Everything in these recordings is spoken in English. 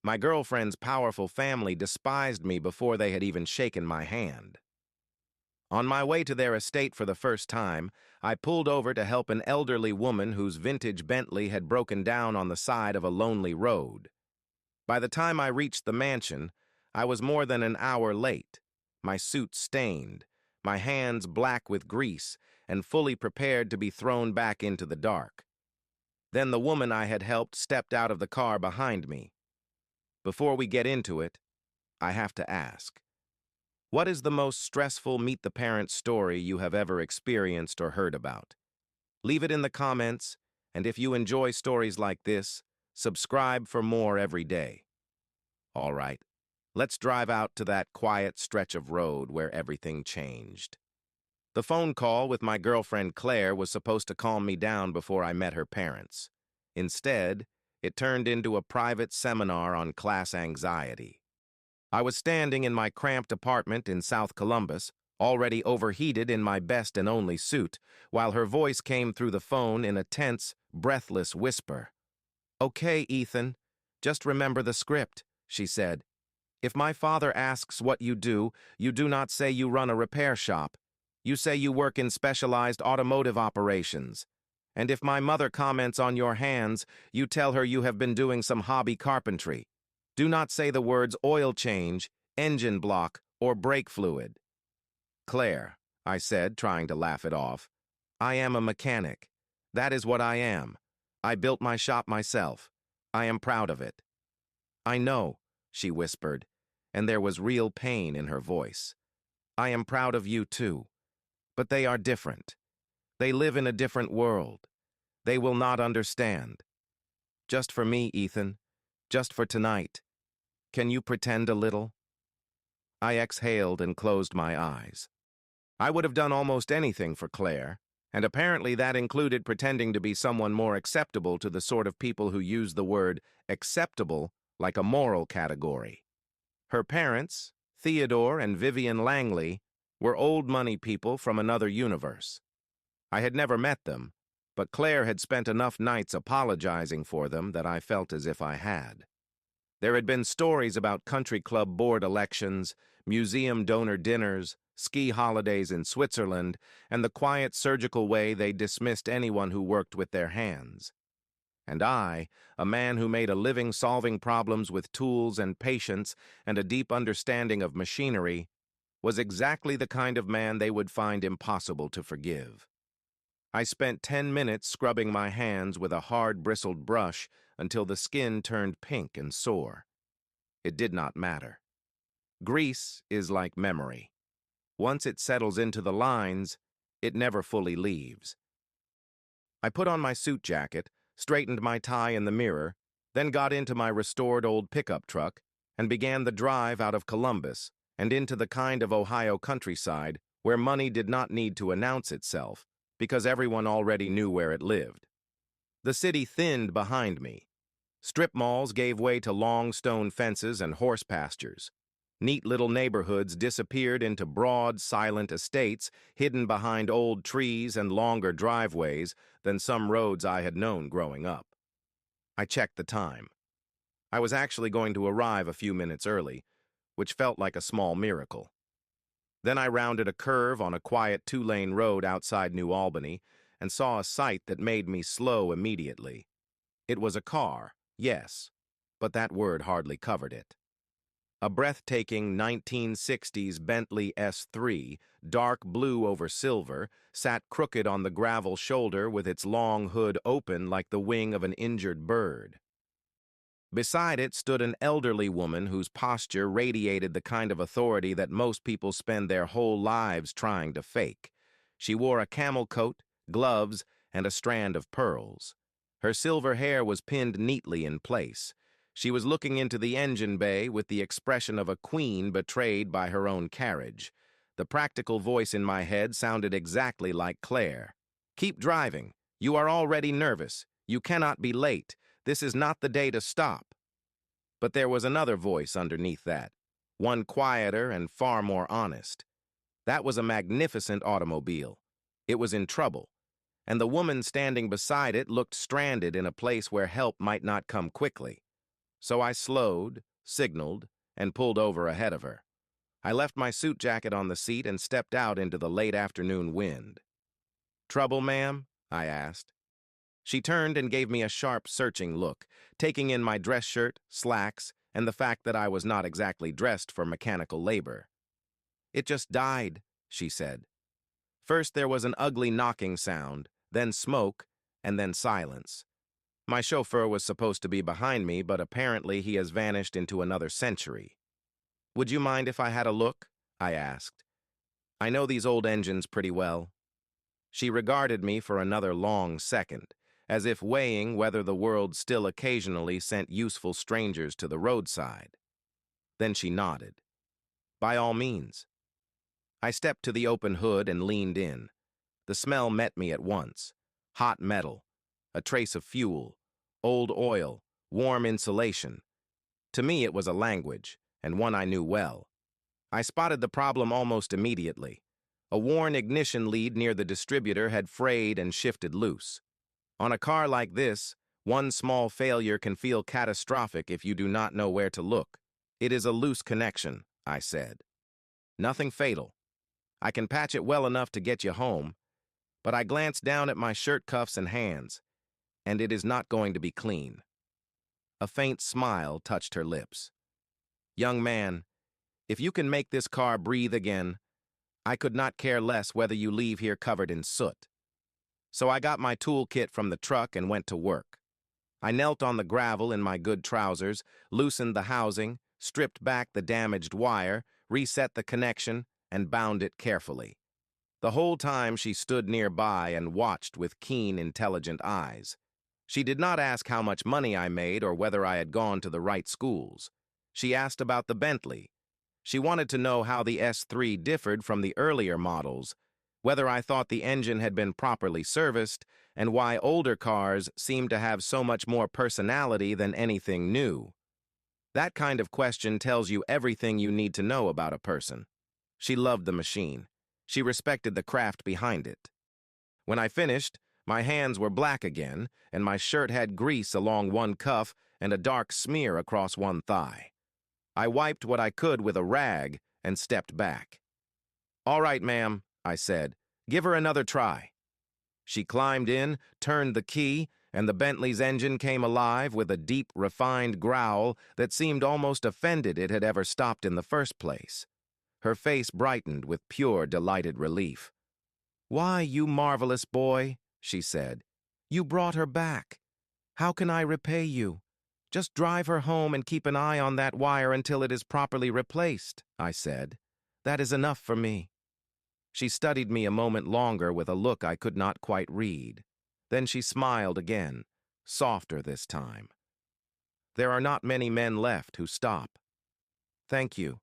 My girlfriend's powerful family despised me before they had even shaken my hand. On my way to their estate for the first time, I pulled over to help an elderly woman whose vintage Bentley had broken down on the side of a lonely road. By the time I reached the mansion, I was more than an hour late, my suit stained, my hands black with grease, and fully prepared to be thrown back into the dark. Then the woman I had helped stepped out of the car behind me. Before we get into it, I have to ask, what is the most stressful meet-the-parents story you have ever experienced or heard about? Leave it in the comments, and if you enjoy stories like this, subscribe for more every day. All right, let's drive out to that quiet stretch of road where everything changed. The phone call with my girlfriend Claire was supposed to calm me down before I met her parents. Instead, it turned into a private seminar on class anxiety. I was standing in my cramped apartment in South Columbus, already overheated in my best and only suit, while her voice came through the phone in a tense, breathless whisper. "Okay, Ethan, just remember the script," she said. "If my father asks what you do not say you run a repair shop. You say you work in specialized automotive operations. And if my mother comments on your hands, you tell her you have been doing some hobby carpentry. Do not say the words oil change, engine block, or brake fluid." "Claire," I said, trying to laugh it off, "I am a mechanic. That is what I am. I built my shop myself. I am proud of it." "I know," she whispered, and there was real pain in her voice. "I am proud of you too. But they are different. They live in a different world. They will not understand. Just for me, Ethan. Just for tonight. Can you pretend a little?" I exhaled and closed my eyes. I would have done almost anything for Claire, and apparently that included pretending to be someone more acceptable to the sort of people who use the word acceptable like a moral category. Her parents, Theodore and Vivian Langley, were old money people from another universe. I had never met them, but Claire had spent enough nights apologizing for them that I felt as if I had. There had been stories about country club board elections, museum donor dinners, ski holidays in Switzerland, and the quiet surgical way they dismissed anyone who worked with their hands. And I, a man who made a living solving problems with tools and patience and a deep understanding of machinery, was exactly the kind of man they would find impossible to forgive. I spent 10 minutes scrubbing my hands with a hard bristled brush until the skin turned pink and sore. It did not matter. Grease is like memory. Once it settles into the lines, it never fully leaves. I put on my suit jacket, straightened my tie in the mirror, then got into my restored old pickup truck and began the drive out of Columbus and into the kind of Ohio countryside where money did not need to announce itself, because everyone already knew where it lived. The city thinned behind me. Strip malls gave way to long stone fences and horse pastures. Neat little neighborhoods disappeared into broad, silent estates hidden behind old trees and longer driveways than some roads I had known growing up. I checked the time. I was actually going to arrive a few minutes early, which felt like a small miracle. Then I rounded a curve on a quiet two-lane road outside New Albany and saw a sight that made me slow immediately. It was a car, yes, but that word hardly covered it. A breathtaking 1960s Bentley S3, dark blue over silver, sat crooked on the gravel shoulder with its long hood open like the wing of an injured bird. Beside it stood an elderly woman whose posture radiated the kind of authority that most people spend their whole lives trying to fake. She wore a camel coat, gloves, and a strand of pearls. Her silver hair was pinned neatly in place. She was looking into the engine bay with the expression of a queen betrayed by her own carriage. The practical voice in my head sounded exactly like Claire. "Keep driving. You are already nervous. You cannot be late. This is not the day to stop." But there was another voice underneath that, one quieter and far more honest. That was a magnificent automobile. It was in trouble, and the woman standing beside it looked stranded in a place where help might not come quickly. So I slowed, signaled, and pulled over ahead of her. I left my suit jacket on the seat and stepped out into the late afternoon wind. "Trouble, ma'am?" I asked. She turned and gave me a sharp, searching look, taking in my dress shirt, slacks, and the fact that I was not exactly dressed for mechanical labor. "It just died," she said. First there was an ugly knocking sound, then smoke, and then silence. My chauffeur was supposed to be behind me, but apparently he has vanished into another century. "Would you mind if I had a look?" I asked. "I know these old engines pretty well." She regarded me for another long second, as if weighing whether the world still occasionally sent useful strangers to the roadside. Then she nodded. "By all means." I stepped to the open hood and leaned in. The smell met me at once. Hot metal, a trace of fuel, old oil, warm insulation. To me it was a language, and one I knew well. I spotted the problem almost immediately. A worn ignition lead near the distributor had frayed and shifted loose. On a car like this, one small failure can feel catastrophic if you do not know where to look. "It is a loose connection," I said. "Nothing fatal. I can patch it well enough to get you home." But I glanced down at my shirt cuffs and hands, and it is not going to be clean. A faint smile touched her lips. "Young man, if you can make this car breathe again, I could not care less whether you leave here covered in soot." So I got my toolkit from the truck and went to work. I knelt on the gravel in my good trousers, loosened the housing, stripped back the damaged wire, reset the connection, and bound it carefully. The whole time she stood nearby and watched with keen, intelligent eyes. She did not ask how much money I made or whether I had gone to the right schools. She asked about the Bentley. She wanted to know how the S3 differed from the earlier models, whether I thought the engine had been properly serviced, and why older cars seemed to have so much more personality than anything new. That kind of question tells you everything you need to know about a person. She loved the machine. She respected the craft behind it. When I finished, my hands were black again, and my shirt had grease along one cuff and a dark smear across one thigh. I wiped what I could with a rag and stepped back. "All right, ma'am," I said. "Give her another try." She climbed in, turned the key, and the Bentley's engine came alive with a deep, refined growl that seemed almost offended it had ever stopped in the first place. Her face brightened with pure, delighted relief. "Why, you marvelous boy," she said. "You brought her back. How can I repay you?" "Just drive her home and keep an eye on that wire until it is properly replaced," I said. "That is enough for me." She studied me a moment longer with a look I could not quite read. Then she smiled again, softer this time. "There are not many men left who stop." "Thank you."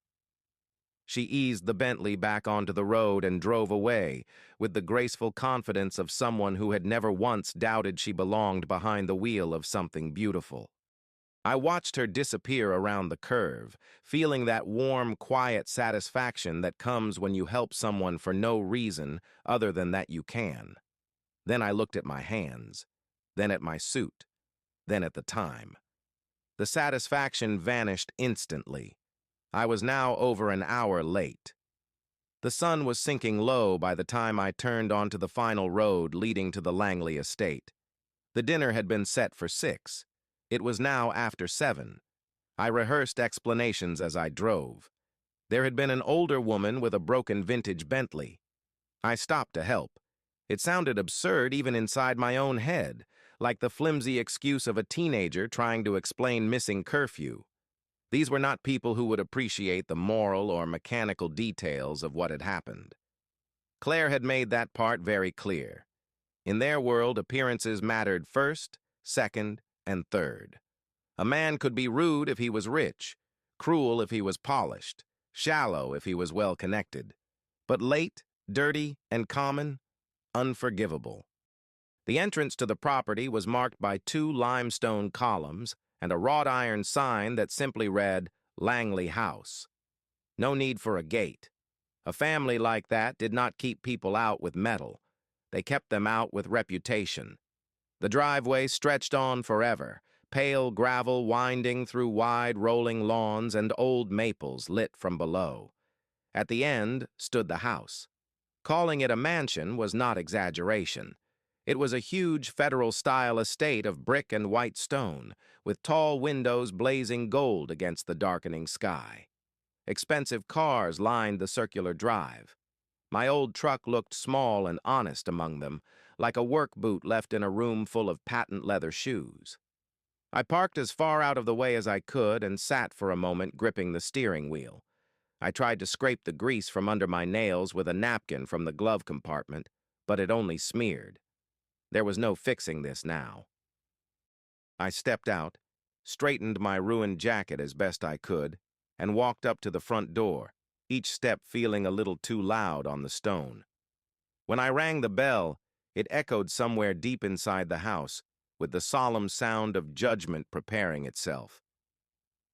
She eased the Bentley back onto the road and drove away, with the graceful confidence of someone who had never once doubted she belonged behind the wheel of something beautiful. I watched her disappear around the curve, feeling that warm, quiet satisfaction that comes when you help someone for no reason other than that you can. Then I looked at my hands, then at my suit, then at the time. The satisfaction vanished instantly. I was now over an hour late. The sun was sinking low by the time I turned onto the final road leading to the Langley estate. The dinner had been set for 6. It was now after 7. I rehearsed explanations as I drove. There had been an older woman with a broken vintage Bentley. I stopped to help. It sounded absurd even inside my own head, like the flimsy excuse of a teenager trying to explain missing curfew. These were not people who would appreciate the moral or mechanical details of what had happened. Claire had made that part very clear. In their world, appearances mattered first, second, and third. A man could be rude if he was rich, cruel if he was polished, shallow if he was well-connected, but late, dirty, and common, unforgivable. The entrance to the property was marked by 2 limestone columns and a wrought iron sign that simply read, "Langley House." No need for a gate. A family like that did not keep people out with metal. They kept them out with reputation. The driveway stretched on forever, pale gravel winding through wide rolling lawns and old maples lit from below. At the end stood the house. Calling it a mansion was not exaggeration. It was a huge federal-style estate of brick and white stone, with tall windows blazing gold against the darkening sky. Expensive cars lined the circular drive. My old truck looked small and honest among them, like a work boot left in a room full of patent leather shoes. I parked as far out of the way as I could and sat for a moment gripping the steering wheel. I tried to scrape the grease from under my nails with a napkin from the glove compartment, but it only smeared. There was no fixing this now. I stepped out, straightened my ruined jacket as best I could, and walked up to the front door, each step feeling a little too loud on the stone. When I rang the bell, it echoed somewhere deep inside the house, with the solemn sound of judgment preparing itself.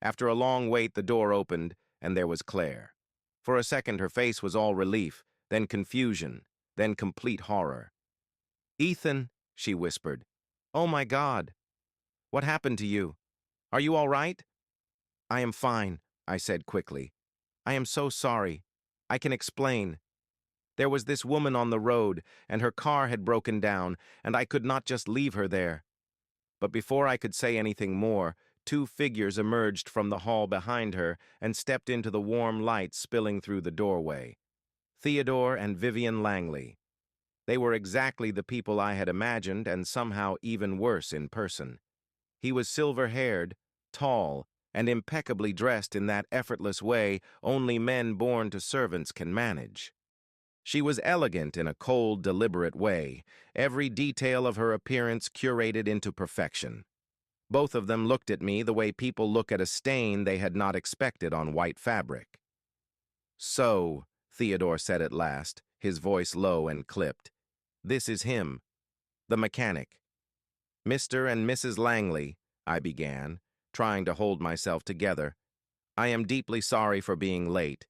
After a long wait, the door opened, and there was Claire. For a second, her face was all relief, then confusion, then complete horror. "Ethan," she whispered. "Oh my God. What happened to you? Are you all right?" "I am fine," I said quickly. "I am so sorry. I can explain. There was this woman on the road, and her car had broken down, and I could not just leave her there." But before I could say anything more, two figures emerged from the hall behind her and stepped into the warm light spilling through the doorway. Theodore and Vivian Langley. They were exactly the people I had imagined, and somehow even worse in person. He was silver-haired, tall, and impeccably dressed in that effortless way only men born to servants can manage. She was elegant in a cold, deliberate way, every detail of her appearance curated into perfection. Both of them looked at me the way people look at a stain they had not expected on white fabric. "So," Theodore said at last, his voice low and clipped, "this is him, the mechanic." "Mr. and Mrs. Langley," I began, trying to hold myself together. "I am deeply sorry for being late.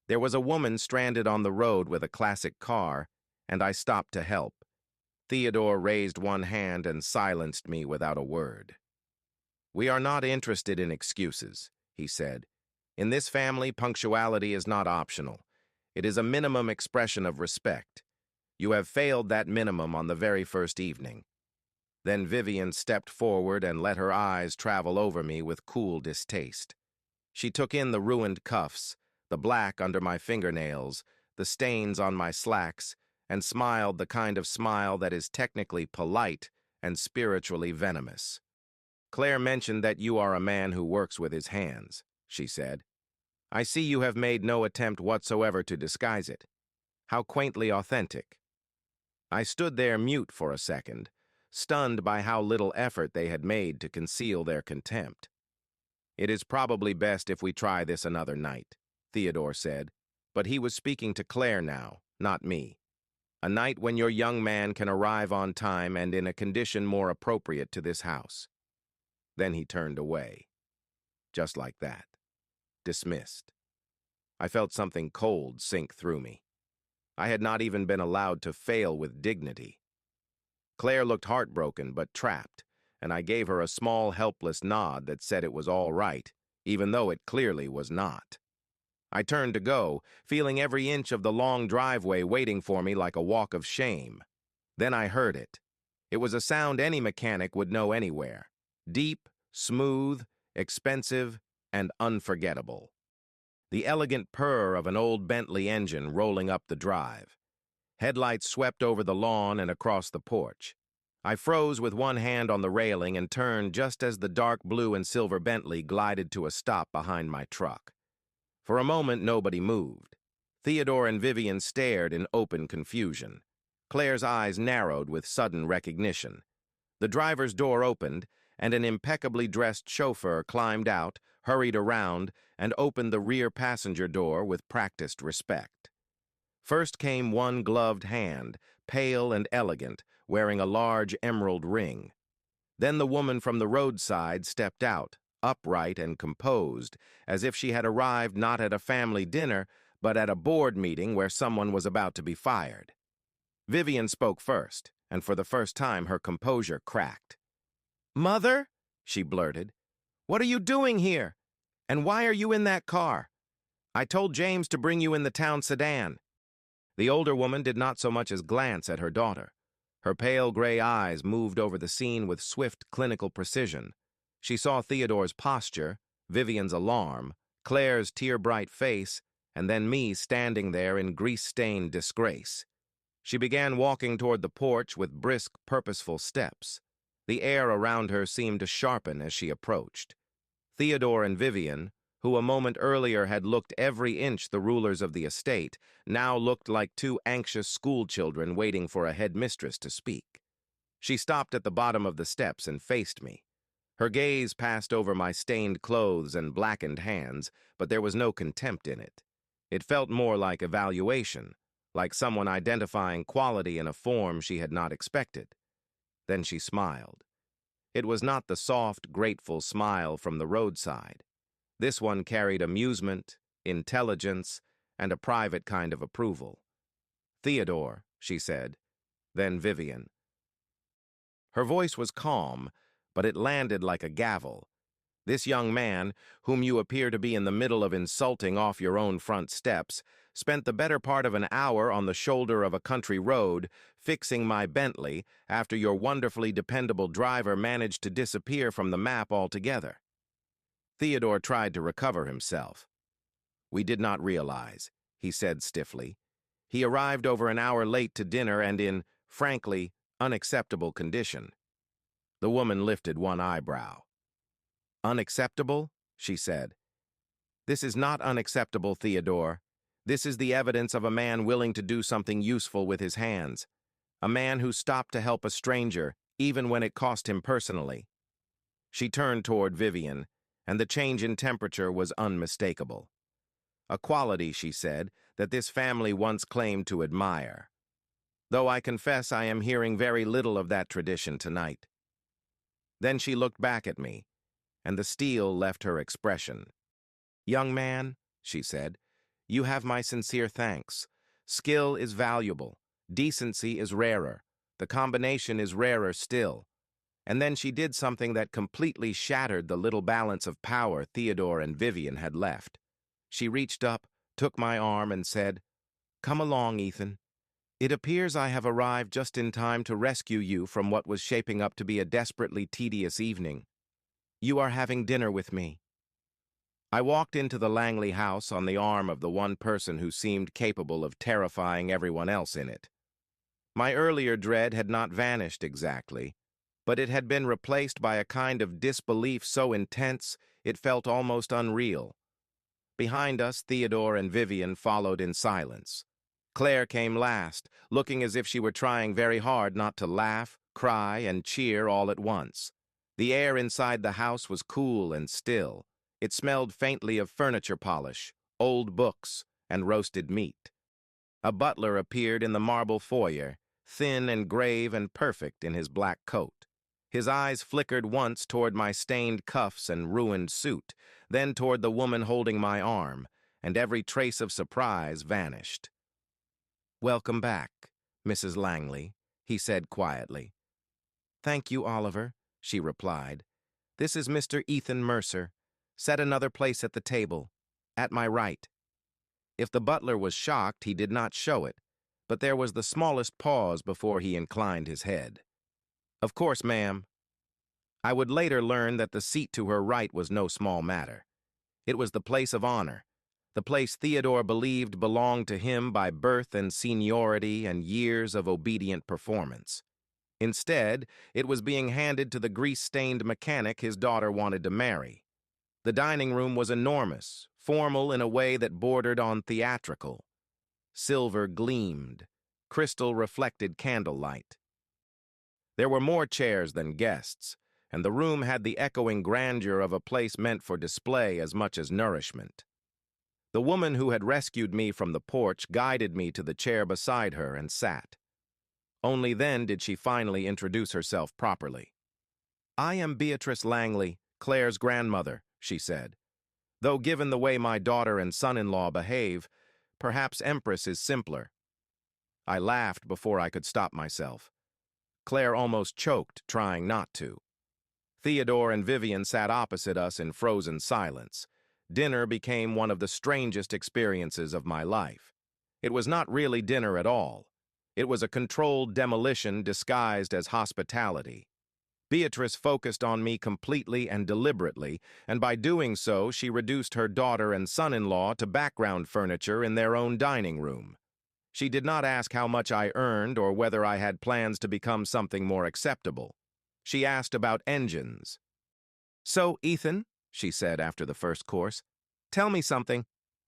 There was a woman stranded on the road with a classic car, and I stopped to help." Theodore raised one hand and silenced me without a word. "We are not interested in excuses," he said. "In this family, punctuality is not optional. It is a minimum expression of respect. You have failed that minimum on the very first evening." Then Vivian stepped forward and let her eyes travel over me with cool distaste. She took in the ruined cuffs, the black under my fingernails, the stains on my slacks, and smiled the kind of smile that is technically polite and spiritually venomous. "Claire mentioned that you are a man who works with his hands," she said. "I see you have made no attempt whatsoever to disguise it. How quaintly authentic." I stood there mute for a second, stunned by how little effort they had made to conceal their contempt. "It is probably best if we try this another night," Theodore said, but he was speaking to Claire now, not me. "A night when your young man can arrive on time and in a condition more appropriate to this house." Then he turned away. Just like that. Dismissed. I felt something cold sink through me. I had not even been allowed to fail with dignity. Claire looked heartbroken but trapped, and I gave her a small, helpless nod that said it was all right, even though it clearly was not. I turned to go, feeling every inch of the long driveway waiting for me like a walk of shame. Then I heard it. It was a sound any mechanic would know anywhere. Deep, smooth, expensive, and unforgettable. The elegant purr of an old Bentley engine rolling up the drive. Headlights swept over the lawn and across the porch. I froze with one hand on the railing and turned just as the dark blue and silver Bentley glided to a stop behind my truck. For a moment, nobody moved. Theodore and Vivian stared in open confusion. Claire's eyes narrowed with sudden recognition. The driver's door opened, and an impeccably dressed chauffeur climbed out, hurried around, and opened the rear passenger door with practiced respect. First came one gloved hand, pale and elegant, wearing a large emerald ring. Then the woman from the roadside stepped out, upright and composed, as if she had arrived not at a family dinner, but at a board meeting where someone was about to be fired. Vivian spoke first, and for the first time her composure cracked. "Mother?" she blurted. "What are you doing here? And why are you in that car? I told James to bring you in the town sedan." The older woman did not so much as glance at her daughter. Her pale gray eyes moved over the scene with swift clinical precision. She saw Theodore's posture, Vivian's alarm, Claire's tear-bright face, and then me standing there in grease-stained disgrace. She began walking toward the porch with brisk, purposeful steps. The air around her seemed to sharpen as she approached. Theodore and Vivian, who a moment earlier had looked every inch the rulers of the estate, now looked like two anxious schoolchildren waiting for a headmistress to speak. She stopped at the bottom of the steps and faced me. Her gaze passed over my stained clothes and blackened hands, but there was no contempt in it. It felt more like evaluation, like someone identifying quality in a form she had not expected. Then she smiled. It was not the soft, grateful smile from the roadside. This one carried amusement, intelligence, and a private kind of approval. "Theodore," she said, then Vivian. Her voice was calm, but it landed like a gavel. "This young man, whom you appear to be in the middle of insulting off your own front steps, spent the better part of an hour on the shoulder of a country road fixing my Bentley after your wonderfully dependable driver managed to disappear from the map altogether." Theodore tried to recover himself. "We did not realize," he said stiffly. "He arrived over an hour late to dinner and in, frankly, unacceptable condition." The woman lifted one eyebrow. "Unacceptable?" she said. "This is not unacceptable, Theodore. This is the evidence of a man willing to do something useful with his hands. A man who stopped to help a stranger, even when it cost him personally." She turned toward Vivian, and the change in temperature was unmistakable. A quality, she said, that this family once claimed to admire. Though I confess I am hearing very little of that tradition tonight. Then she looked back at me, and the steel left her expression. "Young man," she said, "you have my sincere thanks. Skill is valuable. Decency is rarer. The combination is rarer still." And then she did something that completely shattered the little balance of power Theodore and Vivian had left. She reached up, took my arm, and said, "Come along, Ethan. It appears I have arrived just in time to rescue you from what was shaping up to be a desperately tedious evening. You are having dinner with me." I walked into the Langley house on the arm of the one person who seemed capable of terrifying everyone else in it. My earlier dread had not vanished exactly, but it had been replaced by a kind of disbelief so intense it felt almost unreal. Behind us, Theodore and Vivian followed in silence. Claire came last, looking as if she were trying very hard not to laugh, cry, and cheer all at once. The air inside the house was cool and still. It smelled faintly of furniture polish, old books, and roasted meat. A butler appeared in the marble foyer, thin and grave and perfect in his black coat. His eyes flickered once toward my stained cuffs and ruined suit, then toward the woman holding my arm, and every trace of surprise vanished. "Welcome back, Mrs. Langley," he said quietly. "Thank you, Oliver," she replied. "This is Mr. Ethan Mercer. Set another place at the table, at my right." If the butler was shocked, he did not show it, but there was the smallest pause before he inclined his head. "Of course, ma'am." I would later learn that the seat to her right was no small matter. It was the place of honor, the place Theodore believed belonged to him by birth and seniority and years of obedient performance. Instead, it was being handed to the grease-stained mechanic his daughter wanted to marry. The dining room was enormous, formal in a way that bordered on theatrical. Silver gleamed, crystal reflected candlelight. There were more chairs than guests, and the room had the echoing grandeur of a place meant for display as much as nourishment. The woman who had rescued me from the porch guided me to the chair beside her and sat. Only then did she finally introduce herself properly. "I am Beatrice Langley, Claire's grandmother," she said. "Though given the way my daughter and son-in-law behave, perhaps Empress is simpler." I laughed before I could stop myself. Claire almost choked, trying not to. Theodore and Vivian sat opposite us in frozen silence. Dinner became one of the strangest experiences of my life. It was not really dinner at all. It was a controlled demolition disguised as hospitality. Beatrice focused on me completely and deliberately, and by doing so, she reduced her daughter and son-in-law to background furniture in their own dining room. She did not ask how much I earned or whether I had plans to become something more acceptable. She asked about engines. "So, Ethan," she said after the first course, "tell me something.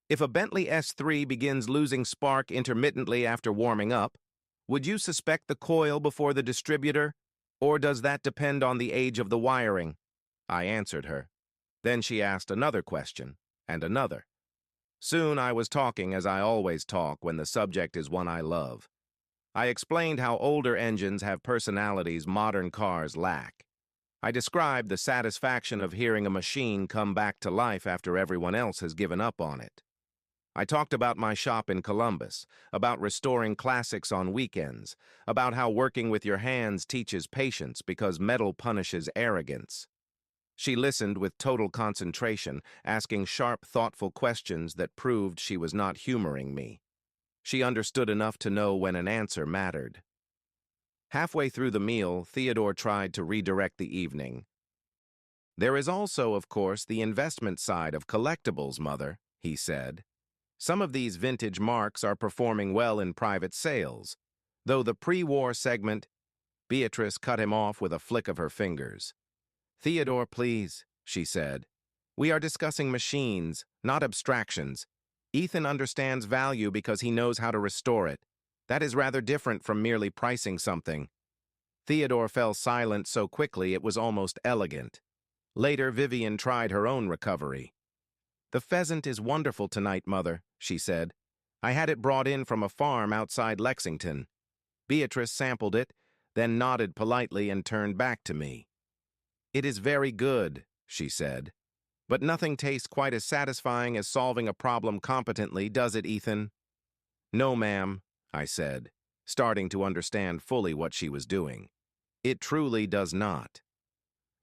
If a Bentley S3 begins losing spark intermittently after warming up, would you suspect the coil before the distributor? Or does that depend on the age of the wiring?" I answered her. Then she asked another question, and another. Soon I was talking as I always talk when the subject is one I love. I explained how older engines have personalities modern cars lack. I described the satisfaction of hearing a machine come back to life after everyone else has given up on it. I talked about my shop in Columbus, about restoring classics on weekends, about how working with your hands teaches patience because metal punishes arrogance. She listened with total concentration, asking sharp, thoughtful questions that proved she was not humoring me. She understood enough to know when an answer mattered. Halfway through the meal, Theodore tried to redirect the evening. "There is also, of course, the investment side of collectibles, Mother," he said. "Some of these vintage marks are performing well in private sales, though the pre-war segment—" Beatrice cut him off with a flick of her fingers. "Theodore, please," she said. "We are discussing machines, not abstractions. Ethan understands value because he knows how to restore it. That is rather different from merely pricing something." Theodore fell silent so quickly it was almost elegant. Later, Vivian tried her own recovery. "The pheasant is wonderful tonight, Mother," she said. "I had it brought in from a farm outside Lexington." Beatrice sampled it, then nodded politely and turned back to me. "It is very good," she said. "But nothing tastes quite as satisfying as solving a problem competently, does it, Ethan?" "No, ma'am," I said, starting to understand fully what she was doing. "It truly does not."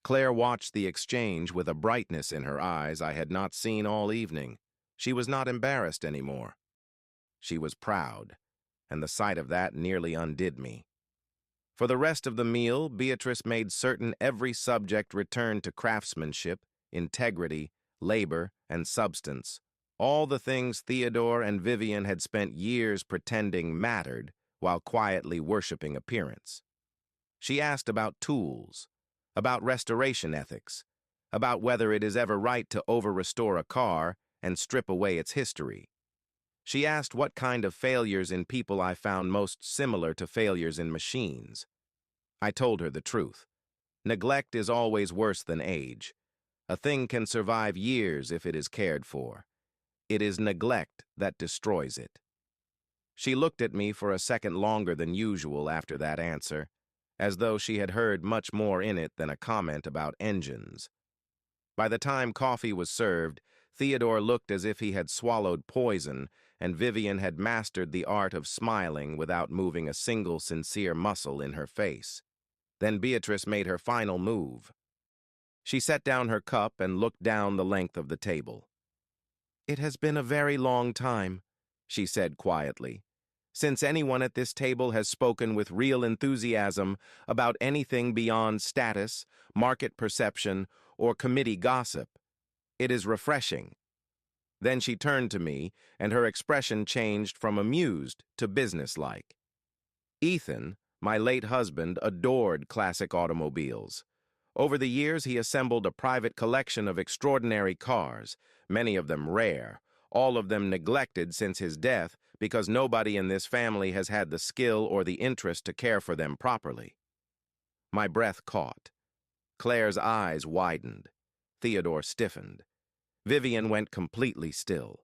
Claire watched the exchange with a brightness in her eyes I had not seen all evening. She was not embarrassed anymore. She was proud, and the sight of that nearly undid me. For the rest of the meal, Beatrice made certain every subject returned to craftsmanship, integrity, labor, and substance, all the things Theodore and Vivian had spent years pretending mattered while quietly worshiping appearance. She asked about tools, about restoration ethics, about whether it is ever right to over-restore a car and strip away its history. She asked what kind of failures in people I found most similar to failures in machines. I told her the truth. Neglect is always worse than age. A thing can survive years if it is cared for. It is neglect that destroys it. She looked at me for a second longer than usual after that answer, as though she had heard much more in it than a comment about engines. By the time coffee was served, Theodore looked as if he had swallowed poison, and Vivian had mastered the art of smiling without moving a single sincere muscle in her face. Then Beatrice made her final move. She set down her cup and looked down the length of the table. "It has been a very long time," she said quietly, "since anyone at this table has spoken with real enthusiasm about anything beyond status, market perception, or committee gossip. It is refreshing." Then she turned to me, and her expression changed from amused to businesslike. "Ethan, my late husband, adored classic automobiles. Over the years, he assembled a private collection of extraordinary cars, many of them rare, all of them neglected since his death because nobody in this family has had the skill or the interest to care for them properly." My breath caught. Claire's eyes widened. Theodore stiffened. Vivian went completely still.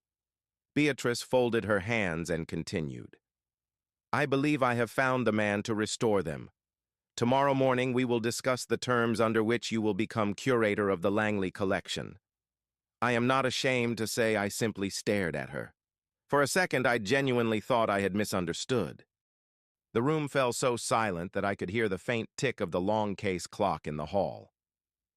Beatrice folded her hands and continued. "I believe I have found the man to restore them. Tomorrow morning we will discuss the terms under which you will become curator of the Langley collection." I am not ashamed to say I simply stared at her. For a second I genuinely thought I had misunderstood. The room fell so silent that I could hear the faint tick of the long case clock in the hall.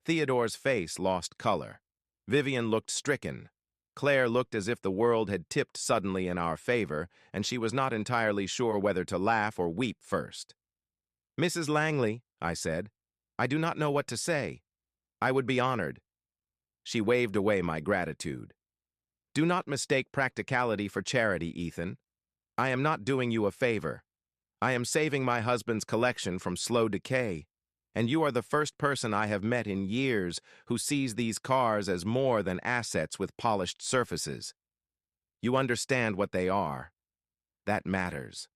Theodore's face lost color. Vivian looked stricken. Claire looked as if the world had tipped suddenly in our favor, and she was not entirely sure whether to laugh or weep first. "Mrs. Langley," I said, "I do not know what to say. I would be honored." She waved away my gratitude. "Do not mistake practicality for charity, Ethan. I am not doing you a favor. I am saving my husband's collection from slow decay, and you are the first person I have met in years who sees these cars as more than assets with polished surfaces. You understand what they are. That matters."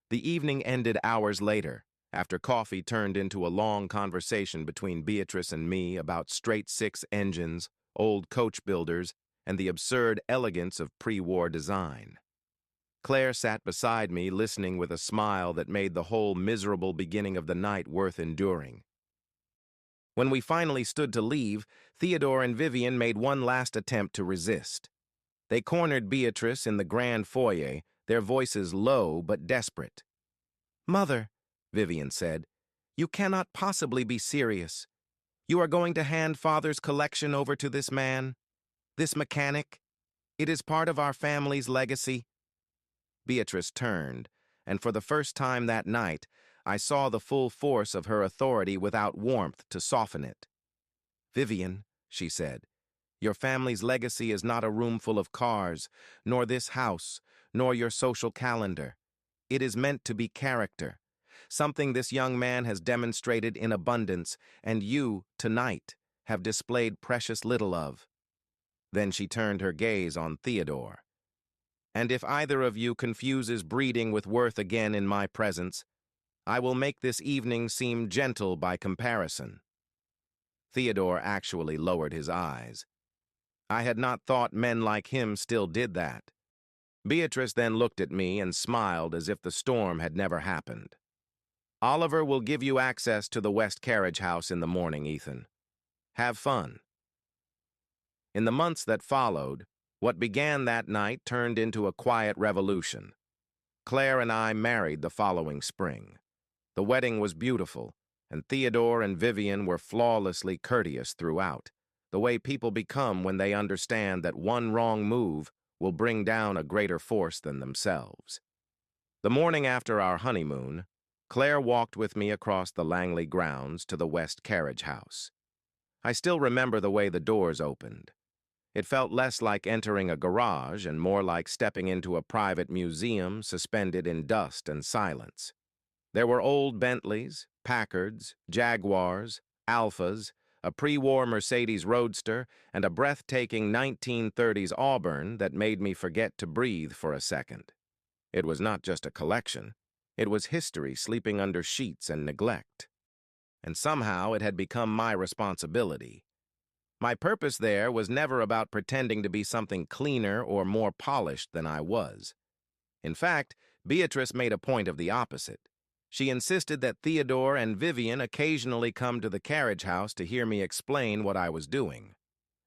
The evening ended hours later, after coffee turned into a long conversation between Beatrice and me about straight-six engines, old coach builders, and the absurd elegance of pre-war design. Claire sat beside me, listening with a smile that made the whole miserable beginning of the night worth enduring. When we finally stood to leave, Theodore and Vivian made one last attempt to resist. They cornered Beatrice in the grand foyer, their voices low but desperate. "Mother," Vivian said, "you cannot possibly be serious. You are going to hand Father's collection over to this man, this mechanic. It is part of our family's legacy." Beatrice turned, and for the first time that night, I saw the full force of her authority without warmth to soften it. "Vivian," she said, "your family's legacy is not a room full of cars, nor this house, nor your social calendar. It is meant to be character, something this young man has demonstrated in abundance, and you, tonight, have displayed precious little of." Then she turned her gaze on Theodore. "And if either of you confuses breeding with worth again in my presence, I will make this evening seem gentle by comparison." Theodore actually lowered his eyes. I had not thought men like him still did that. Beatrice then looked at me and smiled as if the storm had never happened. "Oliver will give you access to the West Carriage House in the morning, Ethan. Have fun." In the months that followed, what began that night turned into a quiet revolution. Claire and I married the following spring. The wedding was beautiful, and Theodore and Vivian were flawlessly courteous throughout, the way people become when they understand that one wrong move will bring down a greater force than themselves. The morning after our honeymoon, Claire walked with me across the Langley grounds to the West Carriage House. I still remember the way the doors opened. It felt less like entering a garage and more like stepping into a private museum suspended in dust and silence. There were old Bentleys, Packards, Jaguars, Alphas, a pre-war Mercedes Roadster, and a breathtaking 1930s Auburn that made me forget to breathe for a second. It was not just a collection. It was history sleeping under sheets and neglect. And somehow it had become my responsibility. My purpose there was never about pretending to be something cleaner or more polished than I was. In fact, Beatrice made a point of the opposite. She insisted that Theodore and Vivian occasionally come to the carriage house to hear me explain what I was doing.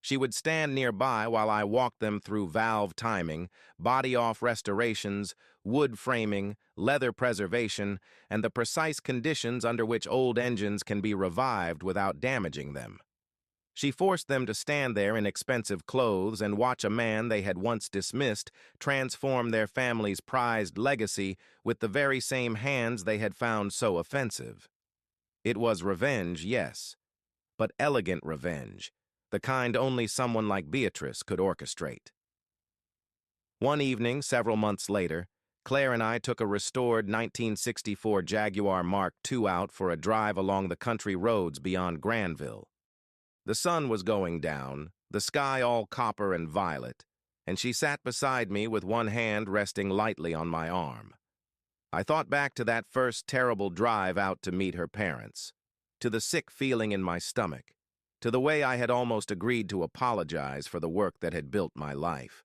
She would stand nearby while I walked them through valve timing, body-off restorations, wood framing, leather preservation, and the precise conditions under which old engines can be revived without damaging them. She forced them to stand there in expensive clothes and watch a man they had once dismissed transform their family's prized legacy with the very same hands they had found so offensive. It was revenge, yes, but elegant revenge, the kind only someone like Beatrice could orchestrate. One evening, several months later, Claire and I took a restored 1964 Jaguar Mark II out for a drive along the country roads beyond Granville. The sun was going down, the sky all copper and violet, and she sat beside me with one hand resting lightly on my arm. I thought back to that first terrible drive out to meet her parents, to the sick feeling in my stomach, to the way I had almost agreed to apologize for the work that had built my life.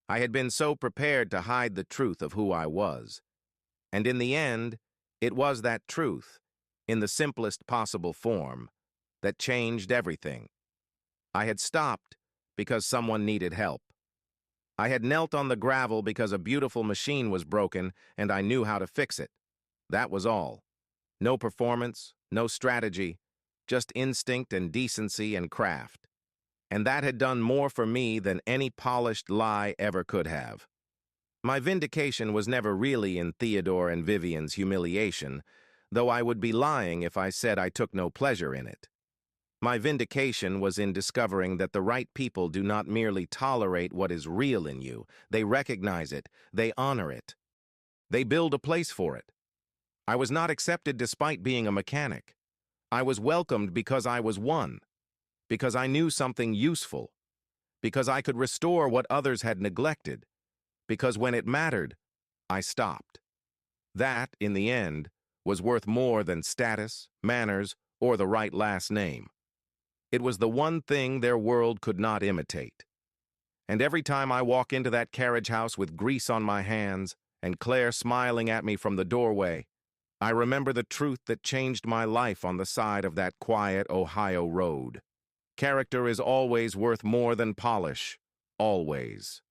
I had been so prepared to hide the truth of who I was. And in the end, it was that truth, in the simplest possible form, that changed everything. I had stopped because someone needed help. I had knelt on the gravel because a beautiful machine was broken and I knew how to fix it. That was all. No performance, no strategy, just instinct and decency and craft. And that had done more for me than any polished lie ever could have. My vindication was never really in Theodore and Vivian's humiliation, though I would be lying if I said I took no pleasure in it. My vindication was in discovering that the right people do not merely tolerate what is real in you, they recognize it, they honor it. They build a place for it. I was not accepted despite being a mechanic. I was welcomed because I was one, because I knew something useful, because I could restore what others had neglected, because when it mattered, I stopped. That, in the end, was worth more than status, manners, or the right last name. It was the one thing their world could not imitate. And every time I walk into that carriage house with grease on my hands and Claire smiling at me from the doorway, I remember the truth that changed my life on the side of that quiet Ohio road. Character is always worth more than polish, always.